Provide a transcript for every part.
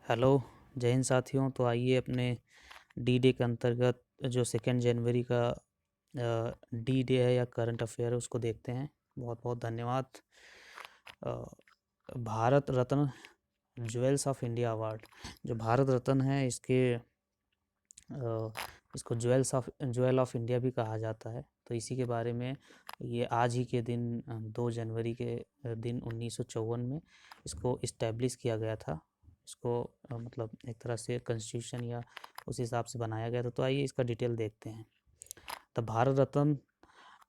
Hello, जय हिंद साथियों। तो आइए अपने डी डे के अंतर्गत जो 2 जनवरी का डी डे है या करंट अफेयर है उसको देखते हैं। बहुत बहुत धन्यवाद। अ, Bharat Ratna jewels of India award, जो भारत रत्न है इसको ज्वेल ऑफ इंडिया भी कहा जाता है। तो इसी के बारे में ये आज ही के दिन 2 जनवरी के दिन 1954 में इसको इस्टेब्लिश किया गया था। इसको मतलब एक तरह से कॉन्स्टिट्यूशन या उस हिसाब से बनाया गया था। तो आइए इसका डिटेल देखते हैं। The Bharat Ratna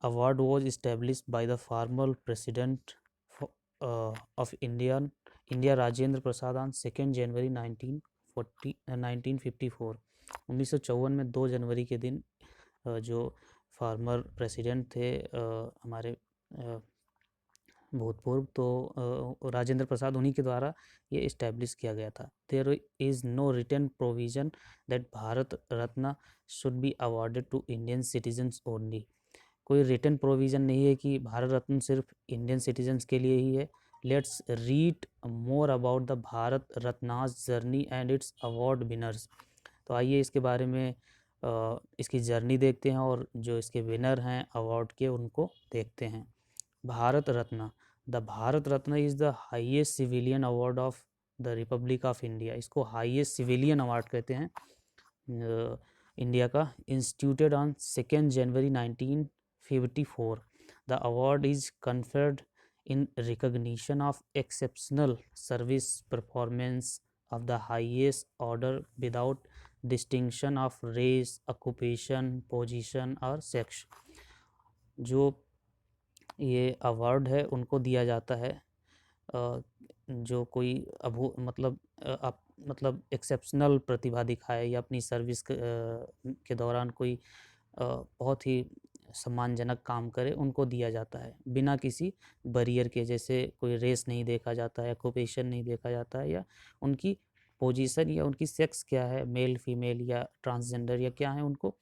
award was establish by the formal president of India Rajendra Prasad on 2 January 1954। 1954 में 2 जनवरी के दिन जो फार्मर प्रेसिडेंट थे हमारे भूतपूर्व, तो राजेंद्र प्रसाद उन्हीं के द्वारा ये इस्टेब्लिश किया गया था। There is no written provision that Bharat Ratna should be awarded to Indian citizens only. कोई रिटन प्रोविज़न नहीं है कि भारत रत्न सिर्फ इंडियन सिटीजन्स के लिए ही है। Let's read more about the Bharat Ratna's journey and its award winners. तो आइए इसके बारे में इसकी जर्नी देखते हैं और जो इसके विनर हैं अवार्ड के उनको देखते हैं। Bharat Ratna, the Bharat Ratna is the highest civilian award of the republic of India. इसको हाईएस्ट सिविलियन अवार्ड कहते हैं इंडिया का। Instituted on 2 January 1954। The award is conferred in recognition of exceptional service performance of the highest order without distinction of race, occupation, position और sex। जो ये award है उनको दिया जाता है जो कोई मतलब एक्सेप्शनल प्रतिभा दिखाए या अपनी सर्विस के दौरान कोई बहुत ही सम्मानजनक काम करे, उनको दिया जाता है बिना किसी बैरियर के। जैसे कोई रेस नहीं देखा जाता है, ऑक्यूपेशन नहीं देखा जाता है, या उनकी पोजीशन या उनकी सेक्स क्या है, मेल फीमेल या ट्रांसजेंडर या क्या है, उनको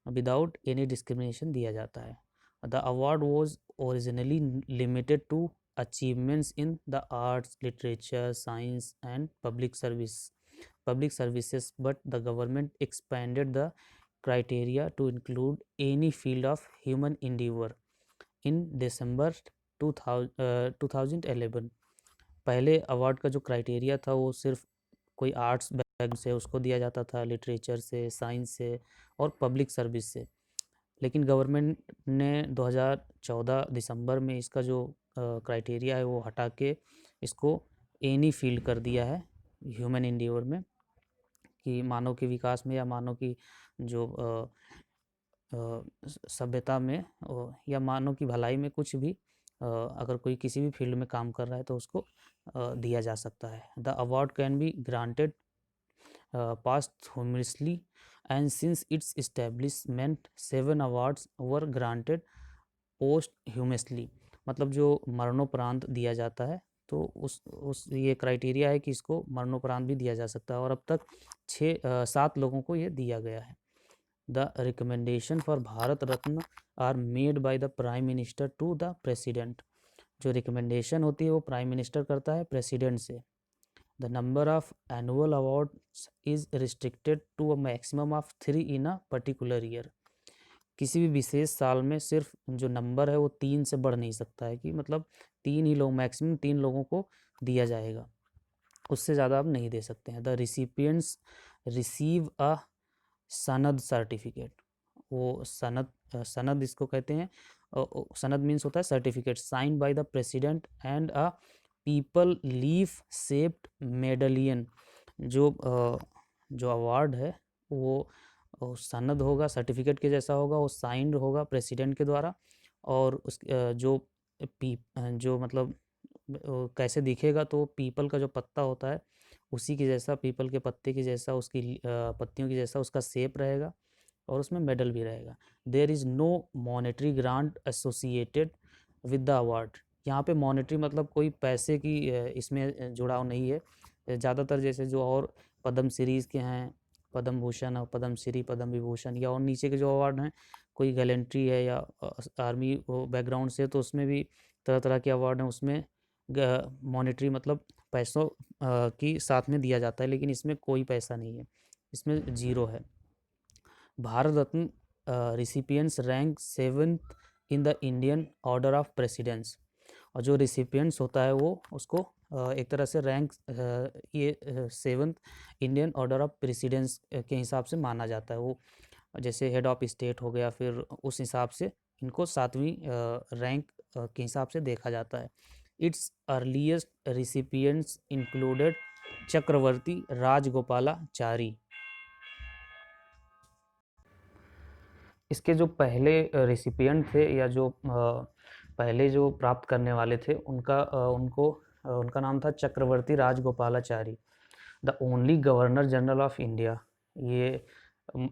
विदाउट एनी डिस्क्रिमिनेशन दिया जाता है। The award was originally limited to achievements in the arts, literature, science and public services, but the government expanded the criteria to include any field of human endeavor in December 2011। पहले award का जो criteria था वो सिर्फ कोई arts background से उसको दिया जाता था, लिटरेचर से, साइंस से और पब्लिक सर्विस से। लेकिन गवर्नमेंट ने 2014 दिसंबर में इसका जो क्राइटेरिया है वो हटा के इसको एनी फील्ड कर दिया है ह्यूमन इंडिवर में, कि मानव के विकास में या मानव की जो सभ्यता में या मानव की भलाई में कुछ भी अगर कोई किसी भी फील्ड में काम कर रहा है तो उसको दिया जा सकता है। The award can be granted posthumously and since its establishment 7 awards were granted posthumously। मतलब जो मरणोपरांत दिया जाता है तो उस ये क्राइटेरिया है कि इसको मरणोपरांत भी दिया जा सकता है, और अब तक 7 लोगों को ये दिया गया है। The recommendation for Bharat Ratna are made by the prime minister to the president. जो रिकमेंडेशन होती है वो प्राइम मिनिस्टर करता है प्रेसिडेंट से। The number of annual awards is restricted to a maximum of 3 in a particular year। किसी भी विशेष साल में सिर्फ जो नंबर है वो 3 से बढ़ नहीं सकता है, कि मतलब 3 ही लोग, मैक्सिमम 3 लोगों को दिया जाएगा, उससे ज़्यादा आप नहीं दे सकते हैं। द रिसिपियंट्स रिसीव अ सनद सर्टिफिकेट। वो सनद इसको कहते हैं। सनद मीन्स होता है certificate, sign by the president and a peepal leaf shaped medallion. जो अवार्ड है वो सनद होगा, सर्टिफिकेट के जैसा होगा, वो साइंड होगा प्रेसिडेंट के द्वारा, और उस जो मतलब कैसे दिखेगा, तो पीपल का जो पत्ता होता है उसी के जैसा, पीपल के पत्ते की जैसा, उसकी पत्तियों की जैसा उसका शेप रहेगा, और उसमें मेडल भी रहेगा। There is no monetary grant associated with the award. यहाँ पे मॉनेटरी मतलब कोई पैसे की इसमें जुड़ाव नहीं है। ज़्यादातर जैसे जो और पद्म सीरीज़ के हैं, पद्म भूषण और पद्म श्री, पद्म विभूषण, या और नीचे के जो अवार्ड हैं, कोई गैलेंट्री है या आर्मी बैकग्राउंड से, तो उसमें भी तरह तरह के अवार्ड हैं, उसमें मॉनेटरी मतलब पैसों की साथ में दिया जाता है, लेकिन इसमें कोई पैसा नहीं है, इसमें 0 है। Bharat Ratna recipients rank 7th in the Indian order of precedence, और जो रिसिपिएंट्स होता है वो उसको एक तरह से रैंक ये 7th Indian order of precedence के हिसाब से माना जाता है। वो जैसे हेड ऑफ स्टेट हो गया, फिर उस हिसाब से इनको 7वीं रैंक के हिसाब से देखा जाता है। इट्स अर्लीस्ट रिसिपिएंट्स इंक्लूडेड चक्रवर्ती राजगोपालाचारी। इसके जो पहले रिसिपिएंट थे, या जो पहले जो प्राप्त करने वाले थे, उनका नाम था Chakravarti Rajagopalachari, the only governor general of India. ये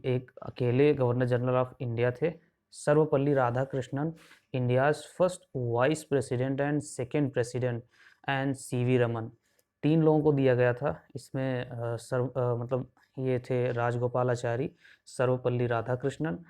एक अकेले गवर्नर जनरल ऑफ इंडिया थे। Sarvepalli Radhakrishnan, India's first vice president and second president, and CV Raman. 3 लोगों को दिया गया था इसमें। मतलब ये थे राजगोपालाचारी, सर्वपल्ली राधाकृष्णन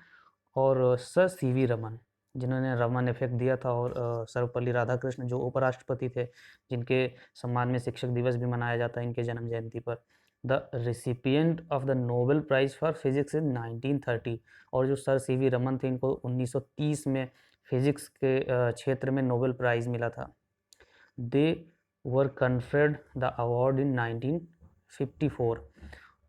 और सर सीवी रमन, जिन्होंने रमन इफेक्ट दिया था, और सर्वपल्ली राधाकृष्णन जो उपराष्ट्रपति थे, जिनके सम्मान में शिक्षक दिवस भी मनाया जाता है इनके जन्म जयंती पर। The recipient of the Nobel prize for physics in 1930, और जो सर सीवी रमन थे, इनको 1930 में फिजिक्स के क्षेत्र में नोबेल प्राइज मिला था। दे वर कन्फर्ड द अवार्ड इन 1954,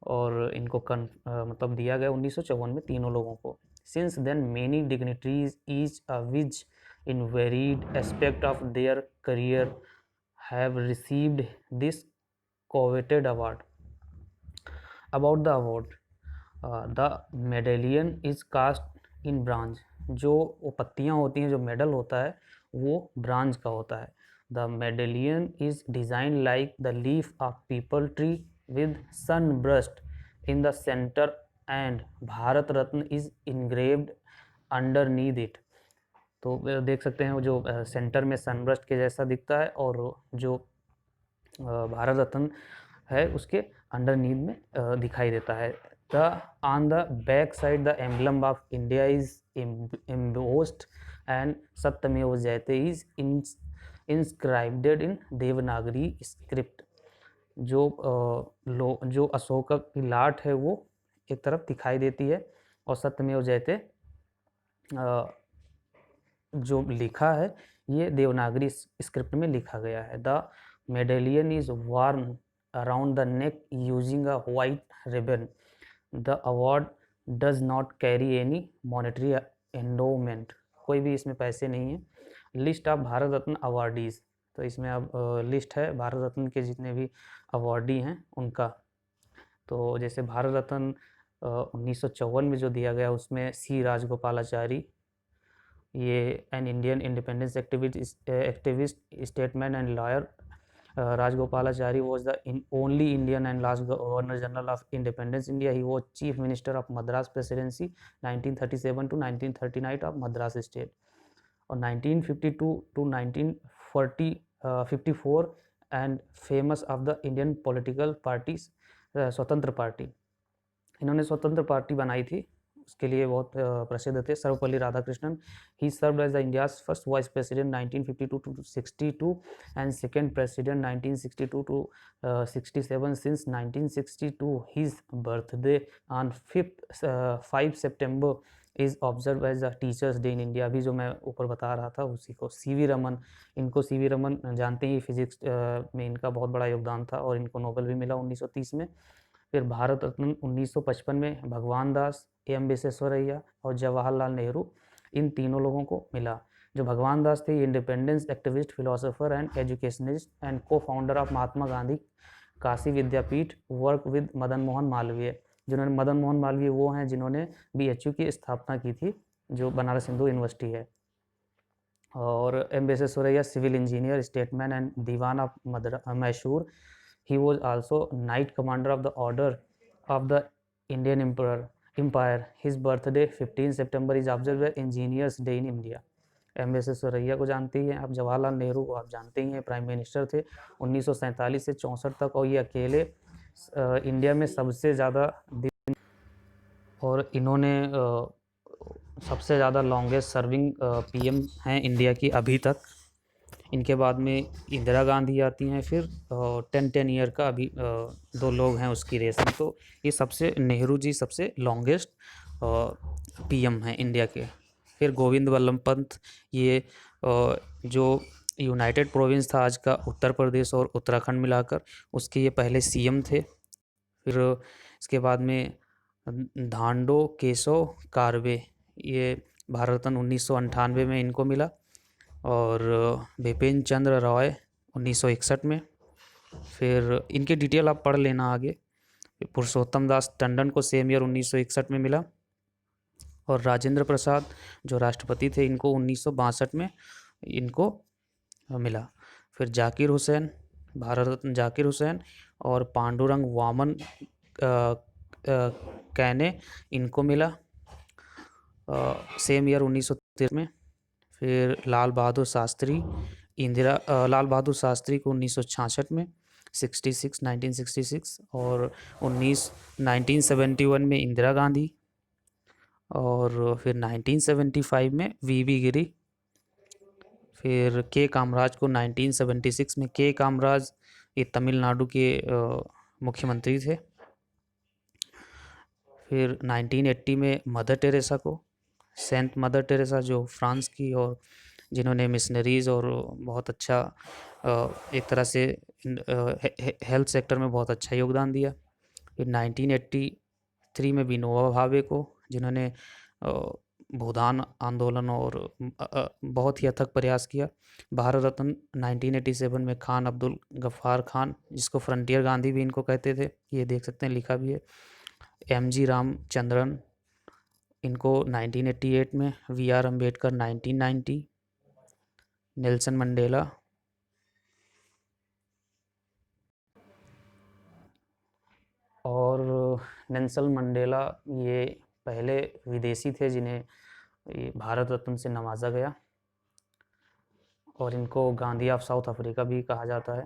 और इनको मतलब दिया गया 1954 में तीनों लोगों को। Since then, many dignitaries, each of which in varied aspect of their career, have received this coveted award. About the award, the medallion is cast in bronze. जो वो पत्तियाँ होती हैं, जो मेडल होता है, वो ब्रांज का होता है। The medallion is designed like the leaf of people tree with sunburst in the center and Bharat Ratna is engraved underneath it. तो देख सकते हैं वो जो सेंटर में सनब्रस्ट के जैसा दिखता है, और जो भारत रत्न है उसके अंडरनीथ में दिखाई देता है। The on the back side the emblem of India is embossed and सत्यमेव जयते is inscribed in Devanagari script. जो अशोक की लाट है वो एक तरफ दिखाई देती है, और सत्यमेव जयते जो लिखा है ये देवनागरी स्क्रिप्ट में लिखा गया है। The medallion is worn around the neck using a white ribbon. The award does not carry any monetary endowment, कोई भी इसमें पैसे नहीं है। List of Bharat Ratna awardees, तो इसमें अब लिस्ट है भारत रत्न के जितने भी अवार्डी हैं उनका। तो जैसे भारत रत्न 1954 में जो दिया गया उसमें सी राजगोपालाचारी, ये an Indian independence activist statesman and lawyer. Rajagopalachari was the only Indian and last governor general of independence India. He was chief minister of Madras presidency 1937 to 1939 of Madras state. और 1952 to 1954 and famous of the Indian political parties, स्वतंत्र party. इन्होंने स्वतंत्र party बनाई थी, उसके लिए बहुत प्रसिद्ध थे। Sarvepalli Radhakrishnan, he served as the India's first vice president 1952 to 62 and second president 1962 to 67। Since 1962 his birthday on 5 September is observe as the teachers day in India. अभी जो मैं ऊपर बता रहा था उसी को। सीवी रमन, इनको सीवी रमन जानते ही, फिजिक्स में इनका बहुत बड़ा योगदान था, और इनको नोबेल भी मिला 1930 में। फिर भारत रत्न 1955 में भगवान दास, एम विश्वेश्वरैया और जवाहरलाल नेहरू, इन तीनों लोगों को मिला। जो भगवान दास थे, independence activist, philosopher and educationist and co founder of Mahatma Gandhi Kashi Vidyapith work with Madan Mohan Malviya. जिन्होंने मदन मोहन मालवीय वो हैं जिन्होंने BHU की स्थापना की थी, जो बनारस हिंदू यूनिवर्सिटी है। और M Visvesvaraya civil engineer, statesman and Dewan of Mysore. He was also Knight Commander of the Order of the Indian Empire. His birthday 15 September is observed as Engineers Day in India. M Visvesvaraya को जानते ही हैं आप। जवाहरलाल नेहरू को आप जानते ही हैं, प्राइम मिनिस्टर थे 1947 से 64 तक, और ये अकेले इंडिया में सबसे ज़्यादा दिन, और इन्होंने सबसे ज़्यादा लॉन्गेस्ट सर्विंग PM हैं इंडिया की अभी तक। इनके बाद में इंदिरा गांधी आती हैं, फिर 10 ईयर का अभी 2 लोग हैं उसकी रेस में। तो ये सबसे नेहरू जी सबसे लॉन्गेस्ट पीएम हैं इंडिया के। फिर गोविंद वल्लभ पंत, ये जो यूनाइटेड प्रोविंस था आज का उत्तर प्रदेश और उत्तराखंड मिलाकर, उसके ये पहले सीएम थे। फिर इसके बाद में धांडो केशव कारवे, ये भारत रत्न 1998 में इनको मिला। और बिपिन चंद्र रॉय 1961 में। फिर इनके डिटेल आप पढ़ लेना आगे। पुरुषोत्तम दास टंडन को सेम ईयर 1961 में मिला। और राजेंद्र प्रसाद जो राष्ट्रपति थे, इनको 1962 में इनको मिला। फिर जाकिर हुसैन, भारत रत्न जाकिर हुसैन और पांडुरंग वामन कैने, इनको मिला सेम ईयर 1913 में। फिर लाल बहादुर शास्त्री लाल बहादुर शास्त्री को 1966 में 1966 और 1971 में इंदिरा गांधी। और फिर 1975 में वीवी गिरी। फिर के कामराज को 1976 में, के कामराज ये तमिलनाडु के मुख्यमंत्री थे। फिर 1980 में मदर टेरेसा को, सेंट मदर टेरेसा जो फ्रांस की, और जिन्होंने मिशनरीज़ और बहुत अच्छा एक तरह से हेल्थ सेक्टर में बहुत अच्छा योगदान दिया। फिर 1983 में विनोबा भावे को, जिन्होंने भूदान आंदोलन और बहुत ही अथक प्रयास किया। भारत रत्न 1987 में खान अब्दुल गफ्फार खान, जिसको फ्रंटियर गांधी भी इनको कहते थे, ये देख सकते हैं लिखा भी है। एम.जी. रामचंद्रन, इनको 1988 में। वी.आर. अम्बेडकर 1990। नेल्सन मंडेला, और नेल्सन मंडेला ये पहले विदेशी थे जिन्हें ये भारत रत्न से नवाजा गया, और इनको गांधी ऑफ साउथ अफ्रीका भी कहा जाता है।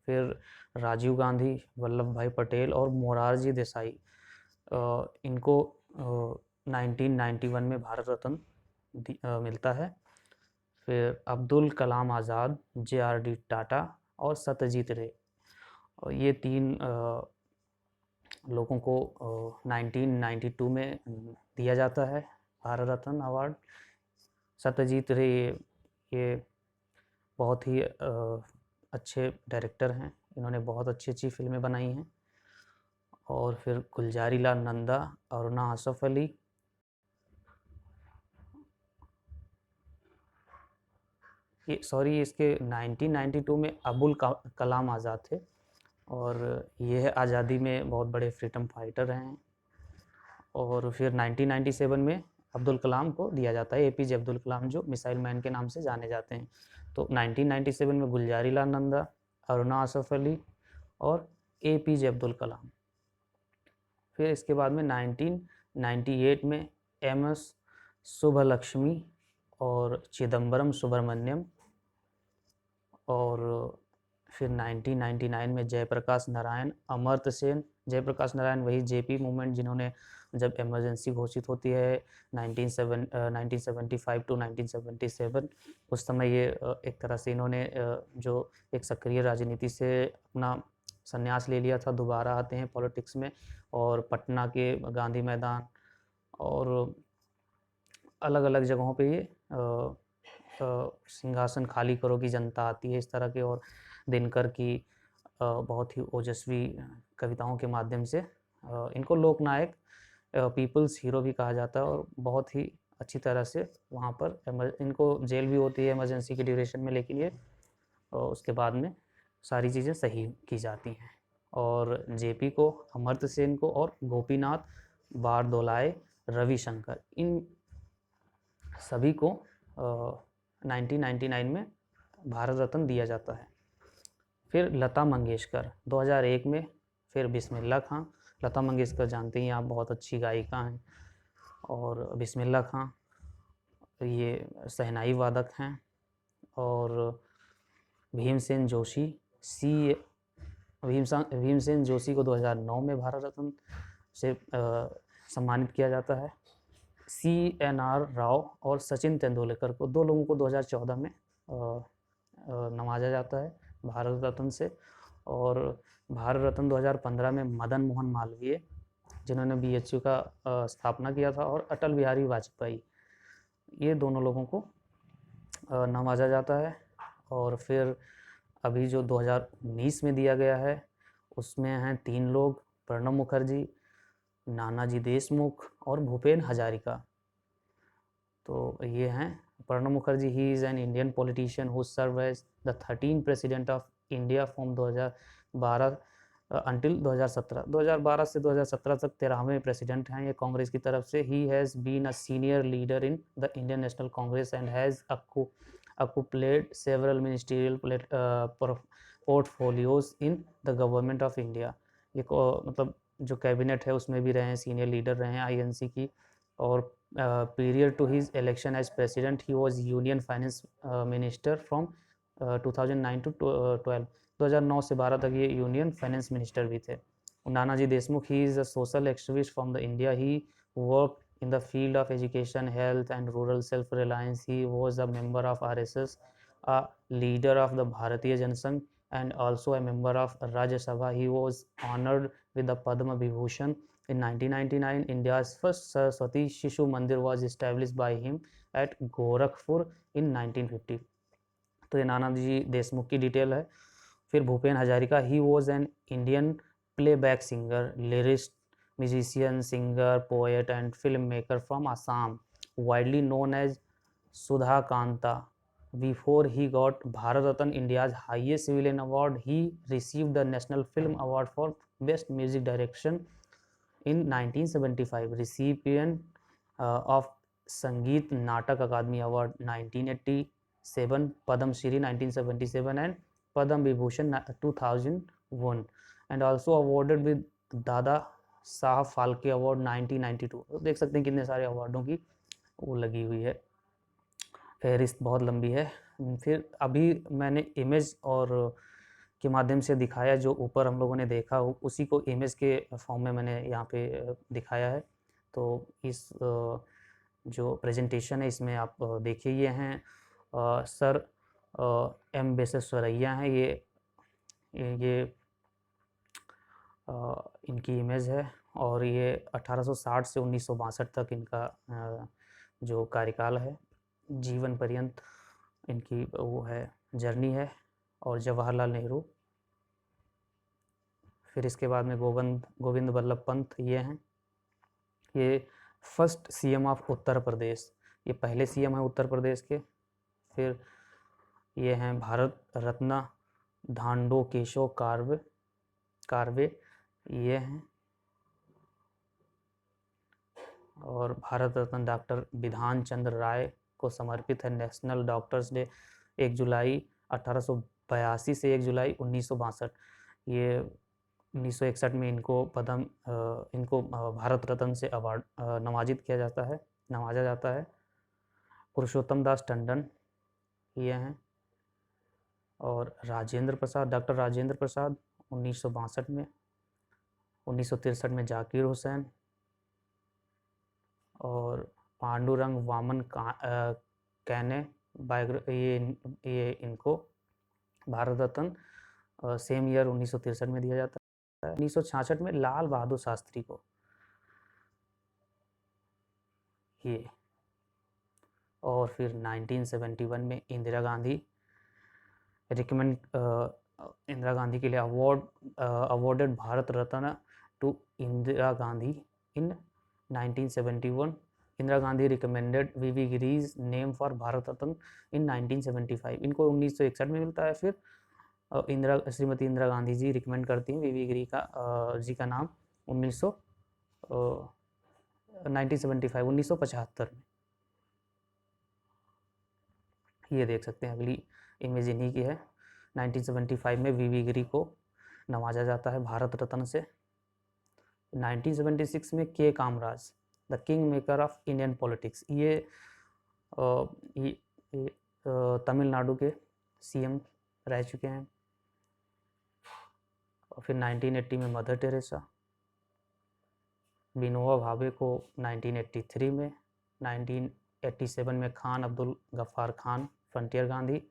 फिर राजीव गांधी, वल्लभ भाई पटेल और मोरारजी देसाई, इनको 1991 में भारत रत्न मिलता है। फिर अब्दुल कलाम आज़ाद, जे.आर.डी. टाटा और सत्यजीत रे, और ये 3 लोगों को 1992 में दिया जाता है भारत रत्न अवार्ड। सत्यजीत रे ये बहुत ही अच्छे डायरेक्टर हैं, इन्होंने बहुत अच्छी अच्छी फिल्में बनाई हैं। और फिर गुलजारी लाल नंदा, अरुणा आसफ अली, ये सॉरी इसके 1992 में अबुल कलाम आज़ाद थे, और ये आज़ादी में बहुत बड़े फ्रीडम फाइटर हैं। और फिर 1997 में अब्दुल कलाम को दिया जाता है, एपीजे अब्दुल कलाम, जो मिसाइल मैन के नाम से जाने जाते हैं। तो 1997 में गुलजारी लाल नंदा, अरुणा आसफ अली और एपीजे अब्दुल कलाम। फिर इसके बाद में 1998 में एम.एस. सुब्बलक्ष्मी और चिदम्बरम सुब्रमण्यम। और फिर 1999 में जयप्रकाश नारायण, अमर्त्य सेन। जयप्रकाश नारायण वही जेपी मूवमेंट, जिन्होंने जब इमरजेंसी घोषित होती है 1975 टू 1977, उस समय ये एक तरह से इन्होंने जो एक सक्रिय राजनीति से अपना संन्यास ले लिया था, दोबारा आते हैं पॉलिटिक्स में, और पटना के गांधी मैदान और अलग अलग जगहों पे ये सिंहासन खाली करो की जनता आती है, इस तरह के। और दिनकर की बहुत ही ओजस्वी कविताओं के माध्यम से इनको लोकनायक, पीपल्स हीरो भी कहा जाता है, और बहुत ही अच्छी तरह से वहाँ पर इनको जेल भी होती है इमरजेंसी की ड्यूरेशन में, लेकिन ये उसके बाद में सारी चीज़ें सही की जाती हैं। और जेपी को, अमर्त्य सेन को और गोपीनाथ बारदोलाई, रविशंकर, इन सभी को 1999 में भारत रत्न दिया जाता है। फिर लता मंगेशकर 2001 में। फिर बिस्मिल्लाह खां, लता मंगेशकर जानते ही आप, बहुत अच्छी गायिका हैं। और बिस्मिल्लाह खां ये शहनाई वादक हैं। और भीमसेन जोशी, भीमसेन जोशी को 2009 में भारत रत्न से सम्मानित किया जाता है। CNR राव और सचिन तेंदुलकर को, 2 लोगों को 2014 में नवाजा जाता है भारत रत्न से। और भारत रत्न 2015 में मदन मोहन मालवीय, जिन्होंने बीएचयू का स्थापना किया था, और अटल बिहारी वाजपेयी, ये दोनों लोगों को नवाजा जाता है। और फिर अभी जो 2019 में दिया गया है उसमें हैं 3 लोग, प्रणब मुखर्जी, नानाजी देशमुख और भूपेन हजारिका। तो ये हैं Pranab Mukherjee. He is an Indian politician who serve as the 13 president of India from 2012 until 2017। 2012 से 2017 तक 13वें प्रेसिडेंट हैं ये कांग्रेस की तरफ से। He has been a senior leader in the Indian National Congress and has occupied several ministerial portfolios in the government of India। ये मतलब जो कैबिनेट है उसमें भी रहे हैं, सीनियर लीडर रहे हैं आईएनसी की। और period to his election as president he was union finance minister from 2009 to 12। 2009 से 12 तक ये यूनियन फाइनेंस मिनिस्टर भी थे। Nanaji Deshmukh, he is a social activist from the India. He work in the field of education, health and rural self-reliance. He was a member of RSS, a leader of the Bharatiya Janasangh, and also a member of Rajya Sabha. He was honored with the Padma Vibhushan in 1999. India's first Saraswati Shishu Mandir was established by him at Gorakhpur in 1950। तो ये नानाजी देशमुख की detail है। फिर Bhupen Hazarika, he was an Indian playback singer, lyrist, musician, singer, poet and filmmaker from Assam, widely known as Sudha Kanta। Before he got Bharat Ratna, India's highest civilian award, he received the National Film Award for Best Music Direction in 1975, recipient of Sangeet Natak Akademi Award 1987, Padam Shri 1977 and Padam Vibhushan 2001, and also awarded with Dada Saheb Phalke award 1992। तो देख सकते हैं कितने सारे अवार्डों की वो लगी हुई है, फहरिस्त बहुत लंबी है। फिर अभी मैंने इमेज और के माध्यम से दिखाया, जो ऊपर हम लोगों ने देखा उसी को इमेज के फॉर्म में मैंने यहाँ पे दिखाया है। तो इस जो प्रेजेंटेशन है इसमें आप देखिए, ये हैं सर एम विश्वेश्वरैया हैं, ये इनकी इमेज है। और ये 1860 से 1962 तक इनका जो कार्यकाल है, जीवन पर्यंत इनकी वो है जर्नी है। और जवाहरलाल नेहरू, फिर इसके बाद में गोविंद बल्लभ पंत ये हैं। ये first CM of Uttar Pradesh, ये पहले सीएम है उत्तर प्रदेश के। फिर ये हैं भारत रत्न धांडो केशव कार्वे ये हैं। और भारत रत्न डॉक्टर विधान चंद्र राय को समर्पित है नेशनल डॉक्टर्स डे 1 जुलाई 1882 से 1 जुलाई 1962। ये 1961 में इनको भारत रत्न से अवार्ड नवाजा जाता है। पुरुषोत्तम दास टंडन ये हैं। और डॉक्टर राजेंद्र प्रसाद 1962 में, 1963 में जाकिर हुसैन। और पांडुरंग वामन कैने ये इनको भारत रत्न सेम ईयर 1963 में दिया जाता है। 1966 में लाल बहादुर शास्त्री को ये। और फिर 1971 में इंदिरा गांधी के लिए awarded Bharat Ratna to Indira Gandhi in 1971। Indira Gandhi recommended VV Giri's name for Bharat Ratna in 1975। इनको 1961 में मिलता है। फिर श्रीमती इंदिरा गांधी जी रिकमेंड करती हैं वीवी गिरी जी का नाम 1975 में। ये देख सकते हैं, अगली इमेज इन्हीं की है। 1975 में वीवी गिरी को नवाजा जाता है भारत रत्न से। 1976 में के Kamaraj, the king maker of Indian politics, ये तमिलनाडु के सीएम रह चुके हैं। और फिर 1980 में मदर टेरेसा, विनोबा भावे को 1983 में, 1987 में खान अब्दुल गफ्फार खान फ्रंटियर गांधी।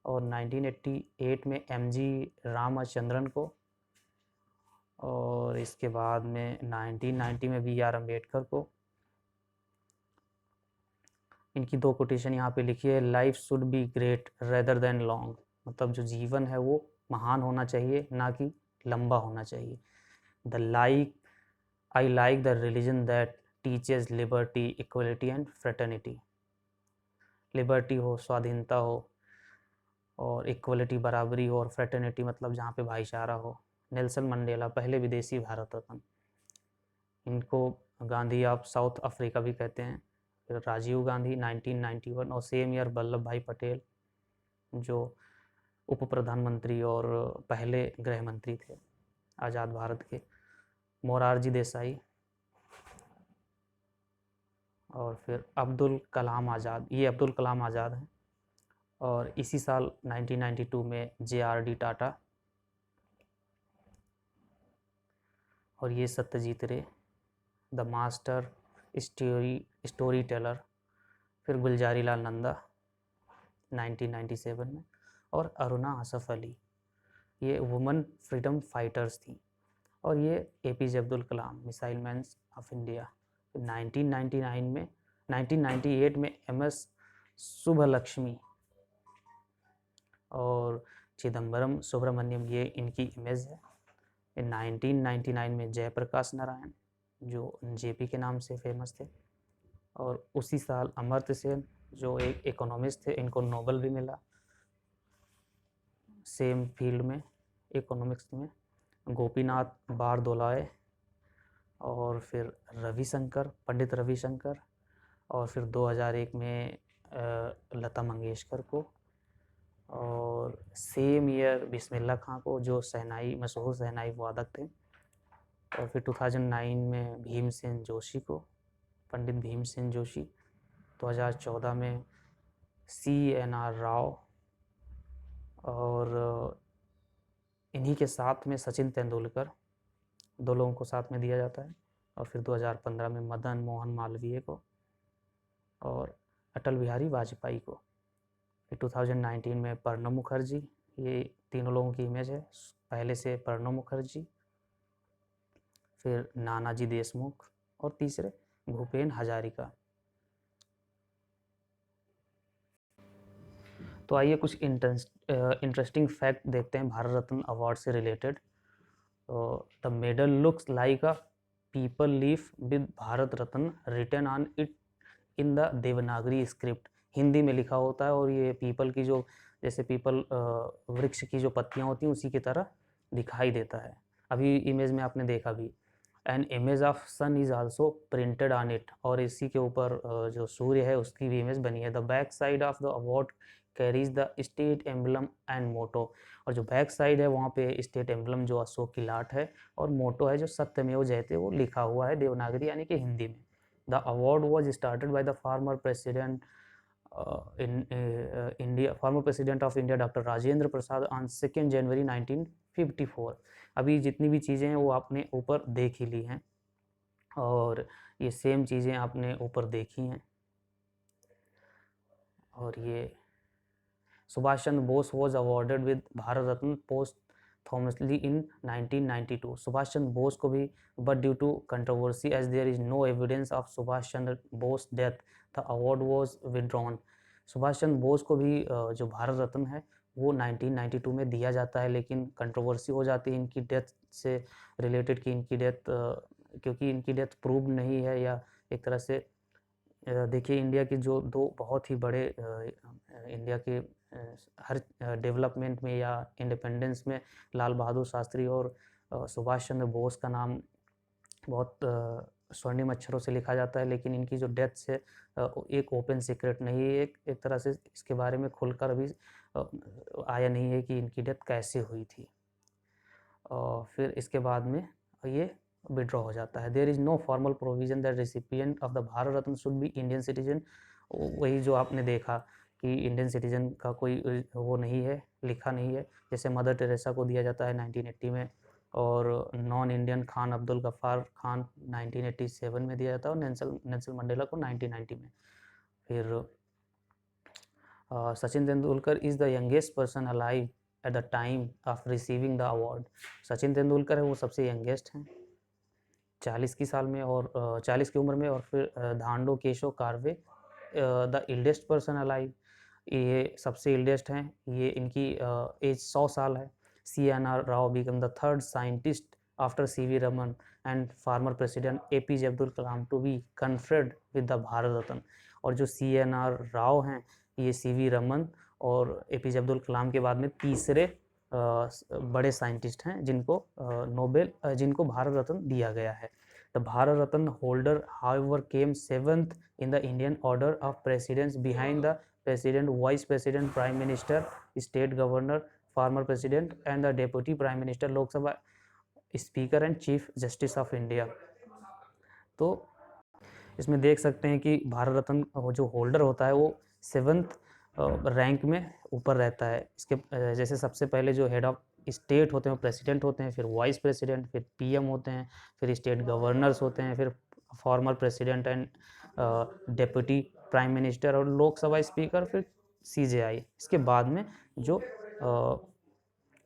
और 1988 में MG रामचंद्रन को, और इसके बाद में 1990 में BR अम्बेडकर को। इनकी 2 कोटेशन यहाँ पे लिखी है, life should be great rather than long, मतलब जो जीवन है वो महान होना चाहिए, ना कि लंबा होना चाहिए। I like the religion that teaches liberty, equality and fraternity. Liberty हो, स्वाधीनता हो, और इक्वलिटी बराबरी हो, और फ्रेटर्निटी मतलब जहाँ पे भाईचारा हो। नेल्सन मंडेला पहले विदेशी भारत रत्न, इनको गांधी ऑफ साउथ अफ्रीका भी कहते हैं। फिर राजीव गांधी 1991, और सेम ईयर वल्लभ भाई पटेल जो उप प्रधानमंत्री और पहले गृह मंत्री थे आज़ाद भारत के। मोरारजी देसाई, और फिर अब्दुल कलाम आज़ाद, ये अब्दुल कलाम आज़ाद हैं। और इसी साल 1992 में JRD टाटा, और ये सत्यजीत रे द मास्टर स्टोरी टेलर। फिर गुलजारी लाल नंदा 1997 में, और अरुणा असफ अली, ये वुमेन फ्रीडम फाइटर्स थी। और ये APJ Abdul Kalam, missile man of India. 1998 में MS सुब्बलक्ष्मी और चिदम्बरम सुब्रमण्यम, ये इनकी इमेज है। 1999 में जयप्रकाश नारायण जो JP के नाम से फेमस थे। और उसी साल अमर्त्य सेन जो एक इकोनॉमिस्ट थे, इनको नोबेल भी मिला सेम फील्ड में, इकोनॉमिक्स में। गोपीनाथ बारदोलाय, और फिर रविशंकर, पंडित रविशंकर, और फिर 2001 में लता मंगेशकर को, और सेम ईयर बिस्मिल्लाह खां को जो मशहूर शहनाई वादक थे। और फिर 2009 में भीमसेन जोशी को, पंडित भीमसेन जोशी। 2014 में CNR राव, और इन्हीं के साथ में सचिन तेंदुलकर, 2 लोगों को साथ में दिया जाता है। और फिर 2015 में मदन मोहन मालवीय को, और अटल बिहारी वाजपेयी को। फिर 2019 में प्रणब मुखर्जी, ये तीनों लोगों की इमेज है। पहले से प्रणब मुखर्जी, फिर नानाजी देशमुख, और तीसरे भूपेन हजारिका। तो आइए कुछ इंटरेस्टिंग फैक्ट देखते हैं भारत रत्न अवार्ड से related. The medal looks like a peepal leaf with Bharat Ratna written on it in the Devanagari script. Hindi में लिखा होता है, और ये पीपल की जो, जैसे पीपल वृक्ष की जो पत्तियां होती हैं उसी की तरह दिखाई देता है। अभी इमेज में आपने देखा भी, an image of sun is also printed on it, और इसी के ऊपर जो सूर्य है उसकी भी इमेज बनी है। The back side of the award carries the state emblem and motto, और जो बैक साइड है वहाँ पे स्टेट एम्बलम जो अशोक की लाट है, और मोटो है जो सत्यमेव जयते, वो लिखा हुआ है देवनागरी यानी कि हिंदी में। The award was started by the former president former president of India doctor Rajendra Prasad on 2 January 1954। अभी जितनी भी चीज़ें हैं वो आपने ऊपर देख ही ली हैं, और ये सेम चीज़ें आपने ऊपर देखी हैं। और ये Subhash Chandra Bose was awarded with Bharat Ratna posthumously in 1992। Subhash Chandra Bose को भी, but due to controversy as there is no evidence of Subhash Chandra Bose death, the award was withdrawn. Subhash Chandra Bose को भी जो भारत रत्न है वो 1992 में दिया जाता है, लेकिन कंट्रोवर्सी हो जाती है इनकी डेथ से रिलेटेड, कि इनकी डेथ क्योंकि इनकी डेथ प्रूव नहीं है, या एक तरह से देखिए इंडिया के जो 2 बहुत ही बड़े इंडिया के हर डेवलपमेंट में या इंडिपेंडेंस में लाल बहादुर शास्त्री और सुभाष चंद्र बोस का नाम बहुत स्वर्णिम अक्षरों से लिखा जाता है, लेकिन इनकी जो डेथ से एक ओपन सीक्रेट नहीं है, एक तरह से इसके बारे में खुलकर अभी आया नहीं है कि इनकी डेथ कैसे हुई थी। और फिर इसके बाद में ये विड्रॉ हो जाता है। There is no formal provision that recipient of the Bharat Ratna should be Indian citizen. वही जो आपने देखा कि इंडियन सिटीजन का कोई वो नहीं है, लिखा नहीं है। जैसे मदर टेरेसा को दिया जाता है 1980 में, और नॉन इंडियन खान अब्दुल गफ्फार खान 1987 में दिया जाता है, और नेल्सन मंडेला को 1990 में। फिर Sachin Tendulkar is the youngest person alive at the time of receiving the award. Sachin Tendulkar है वो सबसे यंगेस्ट हैं 40 की साल में, और 40 की उम्र में। और फिर Dhondo Keshav Karve the eldest person alive, ये सबसे इल्डेस्ट हैं, ये इनकी एज 100 साल है। CNR Rao become the third scientist after CV Raman and former president APJ Abdul Kalam to be conferred with the Bharat Ratna. और जो CNR राव हैं, ये CV रमन और APJ अब्दुल कलाम के बाद में तीसरे बड़े साइंटिस्ट हैं जिनको भारत रत्न दिया गया है। The Bharat Ratna holder however came 7th in the Indian order of precedence behind the president, vice president, prime minister, state governor, former president and the deputy prime minister, lok sabha speaker and chief justice of India। तो इसमें देख सकते हैं कि भारत रत्न जो holder होता है वो 7th रैंक में ऊपर रहता है। इसके जैसे सबसे पहले जो हेड ऑफ स्टेट होते हैं वो प्रेसिडेंट होते हैं, फिर वाइस प्रेसिडेंट, फिर PM होते हैं, फिर स्टेट गवर्नर्स होते हैं, फिर former president and deputy prime minister और लोकसभा स्पीकर, फिर CJI। इसके बाद में जो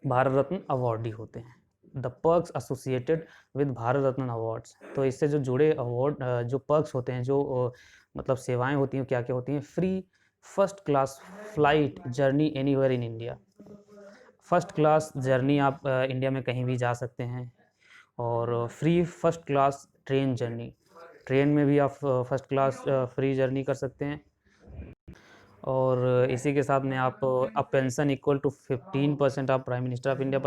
भारत रत्न अवार्डी होते हैं। The perks associated with Bharat Ratna awards, तो इससे जो जुड़े अवार्ड जो पर्क्स होते हैं, जो मतलब सेवाएं होती हैं, क्या क्या होती हैं? Free first class flight journey anywhere in India, first class journey आप इंडिया में कहीं भी जा सकते हैं। और free first class train journey, train में भी आप फर्स्ट क्लास फ्री जर्नी कर सकते हैं। और इसी के साथ में आप pension equal to 15% of prime minister of India,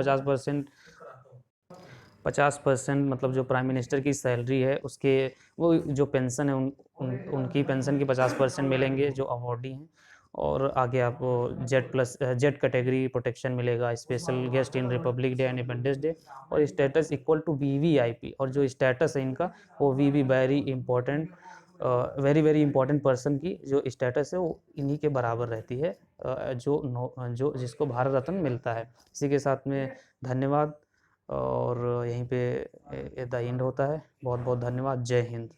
50% मतलब जो प्राइम मिनिस्टर की सैलरी है उसके वो जो पेंशन है उनकी पेंशन की 50% मिलेंगे जो अवॉर्डी हैं। और आगे आपको जेड कैटेगरी प्रोटेक्शन मिलेगा, special guest in Republic day and independence day, और स्टेटस इक्वल टू VVIP। और जो स्टेटस है इनका वो VV वेरी इंपॉर्टेंट पर्सन की जो स्टेटस है वो इन्हीं के बराबर रहती है, जो जिसको भारत रत्न मिलता है। इसी के साथ में धन्यवाद, और यहीं पे द एंड होता है। बहुत बहुत धन्यवाद। जय हिंद।